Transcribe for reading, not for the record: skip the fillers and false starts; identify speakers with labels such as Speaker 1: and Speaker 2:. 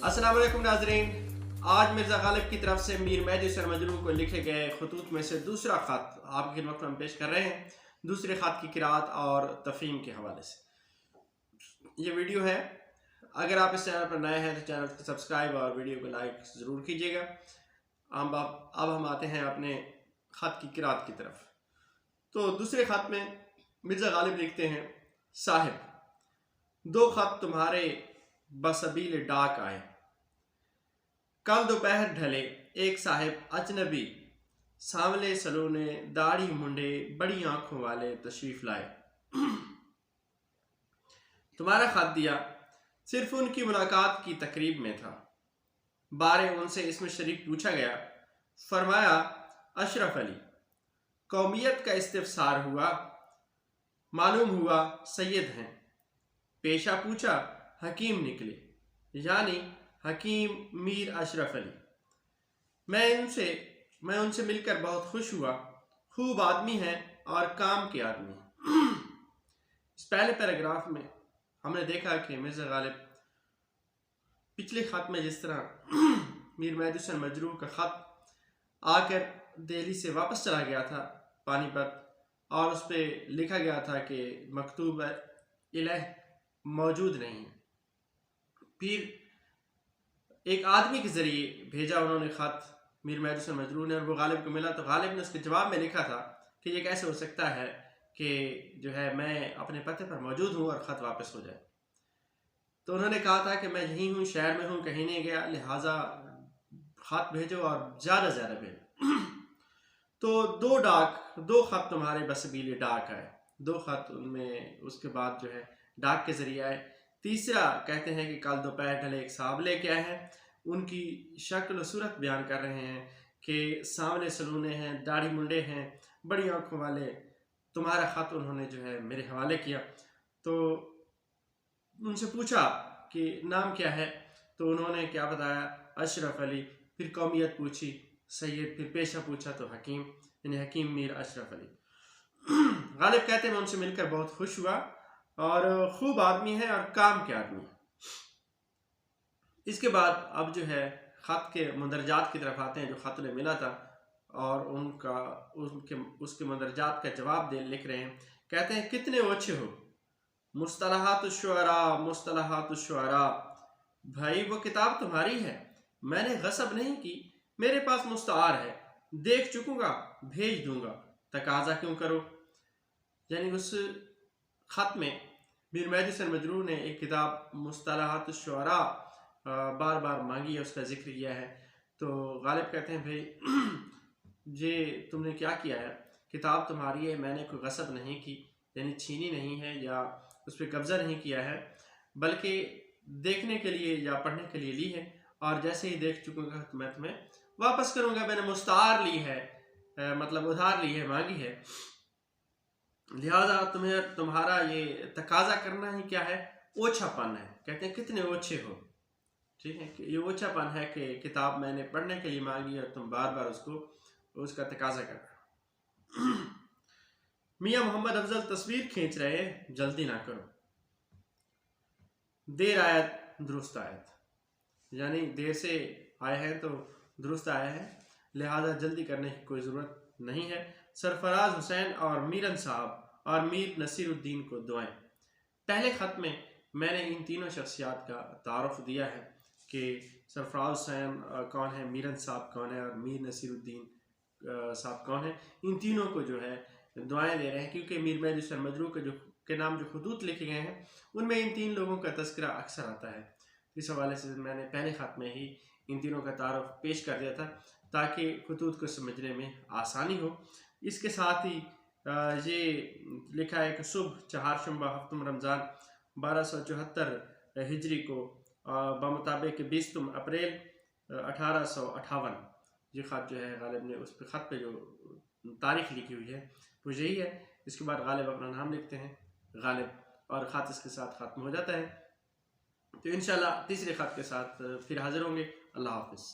Speaker 1: अस्सलाम वालेकुम नाजरीन, आज मिर्ज़ा गालिब की तरफ से मीर मेहदी हुसैन मजरूह को लिखे गए खतूत में से दूसरा ख़त आपकी खिदमत में हम पेश कर रहे हैं। दूसरे ख़त की क़िराअत और तफ़हीम के हवाले से ये वीडियो है। अगर आप इस चैनल पर नए हैं तो चैनल को सब्सक्राइब और वीडियो को लाइक ज़रूर कीजिएगा। अब हम आते हैं अपने ख़त की क़िराअत की तरफ। तो दूसरे ख़त में मिर्ज़ा गालिब लिखते हैं, साहिब, दो ख़त तुम्हारे बसबील डाक आए। कल दोपहर ढले एक साहिब अजनबी सांवले सलोने दाढ़ी मुंडे बड़ी आंखों वाले तशरीफ लाए। तुम्हारा खत दिया सिर्फ उनकी मुलाकात की तकरीब में था। बारे उनसे इसमें शरीक पूछा गया, फरमाया अशरफ अली। कौमियत का इस्तिफसार हुआ, मालूम हुआ सैयद हैं। पेशा पूछा, हकीम निकले, यानी हकीम मीर अशरफ अली। मैं उनसे मिलकर बहुत खुश हुआ। खूब आदमी हैं और काम के आदमी। इस पहले पैराग्राफ में हमने देखा कि मिर्ज़ा गालिब पिछले ख़त में जिस तरह मीर मेहदी हुसैन मजरूह का ख़त आकर दिल्ली से वापस चला गया था पानीपत, और उस पर लिखा गया था कि मकतूब इलह मौजूद नहीं है। फिर एक आदमी के ज़रिए भेजा उन्होंने ख़त मीर मेहदी हुसैन मजरूह ने, और वो गालिब को मिला तो गालिब ने उसके जवाब में लिखा था कि ये कैसे हो सकता है कि जो है मैं अपने पते पर मौजूद हूँ और ख़त वापस हो जाए। तो उन्होंने कहा था कि मैं यहीं हूँ, शहर में हूँ, कहीं नहीं गया, लिहाजा ख़त भेजो और ज़्यादा से ज़्यादा भेजो। तो दो ख़त तुम्हारे बसबील डाक आए। दो ख़त उनमें उसके बाद जो है डाक के ज़रिए आए। तीसरा कहते हैं कि कल दोपहर ढले एक साहब लेके आए हैं। उनकी शक्ल और सूरत बयान कर रहे हैं कि सांवले सलूने हैं, दाढ़ी मुंडे हैं, बड़ी आंखों वाले। तुम्हारा ख़त उन्होंने जो है मेरे हवाले किया। तो उनसे पूछा कि नाम क्या है, तो उन्होंने क्या बताया, अशरफ अली। फिर कौमियत पूछी, सैयद। फिर पेशा पूछा तो हकीम, यानी हकीम मीर अशरफ अली। गालिब कहते हैं मैं उनसे मिलकर बहुत खुश हुआ और खूब आदमी है और काम के आदमी। इसके बाद अब जो है ख़त के मंदरजात की तरफ आते हैं, जो ख़त उन्हें मिला था और उसके मंदरजात का जवाब लिख रहे हैं। कहते हैं, कितने ओछे हो मुस्तलहात शुअरा। भाई वो किताब तुम्हारी है, मैंने गसब नहीं की, मेरे पास मुस्तआर है, देख चुकूंगा, भेज दूंगा, तकाजा क्यों करो। यानी उस ख़त में मीर मेहदी हुसैन मजरूह ने एक किताब मुस्तलहात शुअरा बार बार मांगी है, उसका जिक्र किया है। तो गालिब कहते हैं, भाई ये तुमने क्या किया है, किताब तुम्हारी है, मैंने कोई गसब नहीं की, यानी छीनी नहीं है या उस पर कब्ज़ा नहीं किया है, बल्कि देखने के लिए या पढ़ने के लिए ली है, और जैसे ही देख चुकूँगा तो मैं तुम्हें वापस करूँगा। मैंने मुस्तार ली है, मतलब उधार ली है, मांगी है, लिहाजा तुम्हारा ये तकाजा करना ही क्या है, ओछापन है। कहते हैं कितने ओछे हो। ठीक है, ये ओछापन है कि किताब मैंने पढ़ने के लिए मांगी और तुम बार बार उसका तकाजा कर रहे हो। मियाँ मोहम्मद अफजल तस्वीर खींच रहे हैं, जल्दी ना करो, देर आयत दुरुस्त आयत, यानी देर से आए हैं तो दुरुस्त आए हैं, लिहाजा जल्दी करने की कोई ज़रूरत नहीं है। सरफराज हुसैन और मीरन साहब और मीर नसीरुद्दीन को दुआएं। पहले ख़त में मैंने इन तीनों शख्सियात का तारुफ दिया है कि सरफराज हुसैन कौन है, मीरन साहब कौन है और मीर नसीरुद्दीन साहब कौन है। इन तीनों को जो है दुआएं दे रहे हैं, क्योंकि मीर मेहदी हुसैन मजरूह के नाम जो खतूत लिखे गए हैं उनमें इन तीन लोगों का तस्करा अक्सर आता है। इस हवाले से मैंने पहले ख़त में ही इन तीनों का तारुफ पेश कर दिया था ताकि खतूत को समझने में आसानी हो। इसके साथ ही ये लिखा है कि सुबह चहारशंबा हफ्तम रमज़ान 1274 हिजरी को बमुताबिक 20 अप्रैल 1858 ये ख़त जो है गालिब ने उस पर ख़त पे जो तारीख लिखी हुई है वो यही है। इसके बाद गालिब अपना नाम लिखते हैं गालिब, और ख़त इसके साथ ख़त्म हो जाता है। तो इंशाल्लाह तीसरे ख़त के साथ फिर हाज़िर होंगे। अल्लाह हाफ़िज़।